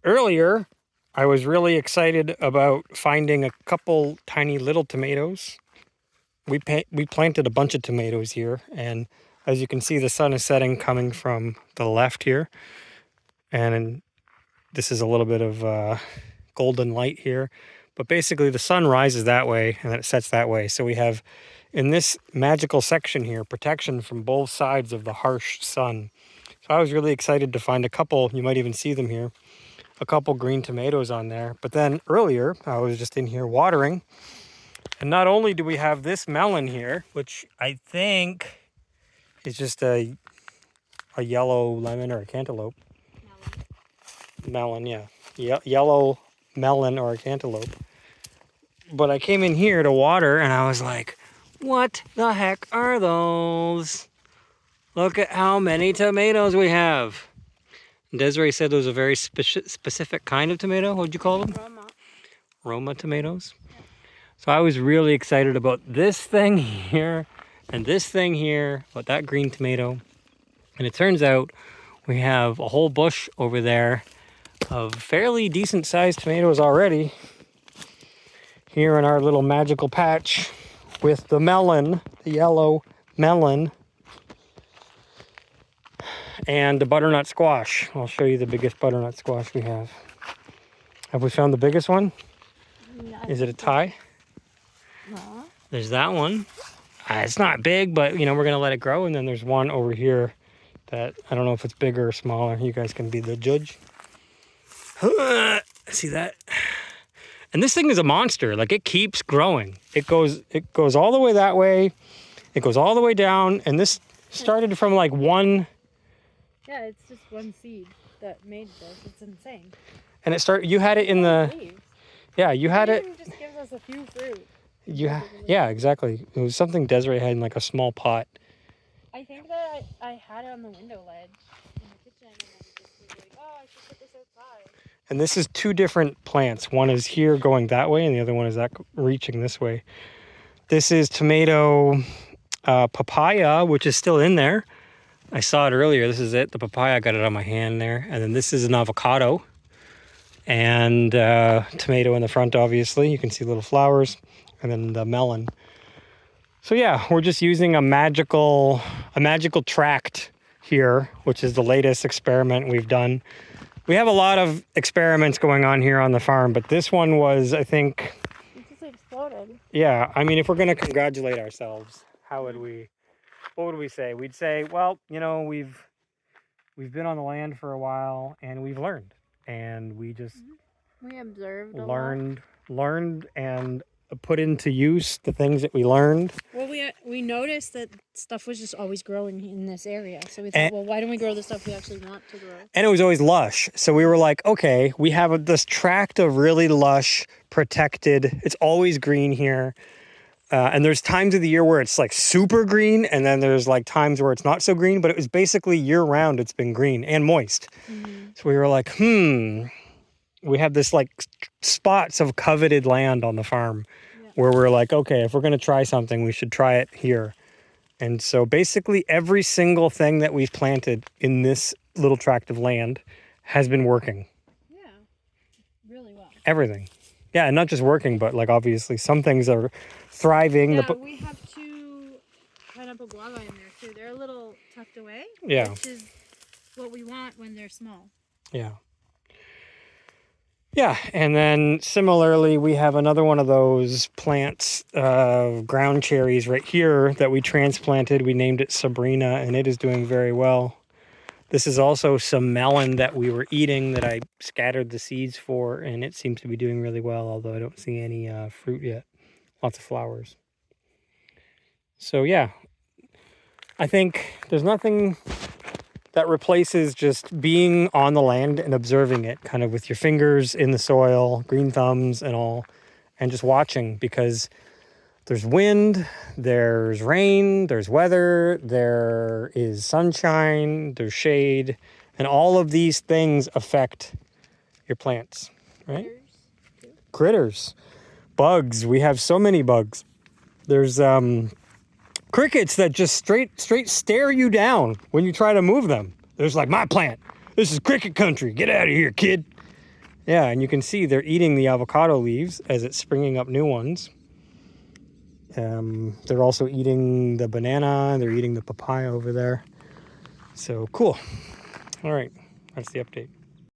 earlier, I was really excited about finding a couple tiny little tomatoes. We planted a bunch of tomatoes here, and as you can see, the sun is setting coming from the left here. And this is a little bit of golden light here. But basically, the sun rises that way, and then it sets that way. So we have, in this magical section here, protection from both sides of the harsh sun. So I was really excited to find a couple, you might even see them here, a couple green tomatoes on there. But then earlier, I was just in here watering. And not only do we have this melon here, which I think is just a yellow lemon or a cantaloupe. Melon, yeah. Yellow melon or a cantaloupe. But I came in here to water and I was like, what the heck are those? Look at how many tomatoes we have. Desiree said there was a very specific kind of tomato. What'd you call them? Roma tomatoes. Yeah. So I was really excited about this thing here and this thing here, about that green tomato. And it turns out we have a whole bush over there of fairly decent sized tomatoes already here in our little magical patch with the melon, the yellow melon, and the butternut squash. I'll show you the biggest butternut squash we have. Have we found the biggest one? Is it a tie? No. There's that one. It's not big, but you know, we're gonna let it grow. And then there's one over here that I don't know if it's bigger or smaller. You guys can be the judge. See that? And this thing is a monster. Like, it keeps growing. It goes all the way that way. It goes all the way down. And this started from like one. Yeah, it's just one seed that made this. It's insane. And you had it in the leaves. Yeah, you had it. It just gives us a few fruit. Yeah, exactly. It was something Desiree had in like a small pot. I think that I had it on the window ledge in the kitchen, and I just was like, oh, I should put this outside. And this is two different plants. One is here going that way, and the other one is reaching this way. This is tomato papaya, which is still in there. I saw it earlier. This is it. The papaya, I got it on my hand there. And then this is an avocado. And tomato in the front, obviously. You can see little flowers. And then the melon. So yeah, we're just using a magical tract here, which is the latest experiment we've done. We have a lot of experiments going on here on the farm, but this one was, I think... It just exploded. Yeah, I mean, if we're going to congratulate ourselves, what would we say? We'd say, well, you know, we've been on the land for a while, and we've learned. And we just... We observed learned and put into use the things that we learned. Well, we noticed that stuff was just always growing in this area. So we thought, well, why don't we grow the stuff we actually want to grow? And it was always lush. So we were like, okay, we have this tract of really lush, protected. It's always green here. And there's times of the year where it's like super green. And then there's like times where it's not so green. But it was basically year round, it's been green and moist. Mm-hmm. So we were like, we have this like spots of coveted land on the farm. Where we're like, okay, if we're going to try something, we should try it here. And so basically every single thing that we've planted in this little tract of land has been working. Yeah, really well. Everything. Yeah, and not just working, but like obviously some things are thriving. Yeah, we have two pineapple guava in there too. They're a little tucked away. Yeah. Which is what we want when they're small. Yeah. Yeah, and then similarly, we have another one of those plants, ground cherries right here that we transplanted. We named it Sabrina, and it is doing very well. This is also some melon that we were eating that I scattered the seeds for, and it seems to be doing really well, although I don't see any fruit yet. Lots of flowers. So yeah, I think there's nothing that replaces just being on the land and observing it kind of with your fingers in the soil, green thumbs and all, and just watching, because there's wind, there's rain, there's weather, there is sunshine, there's shade, and all of these things affect your plants, right? Critters. Bugs. We have so many bugs. There's crickets that just straight stare you down when you try to move them. There's like, my plant. This is cricket country. Get out of here, kid. Yeah, and you can see they're eating the avocado leaves as it's springing up new ones. They're also eating the banana. They're eating the papaya over there. So cool. All right, that's the update.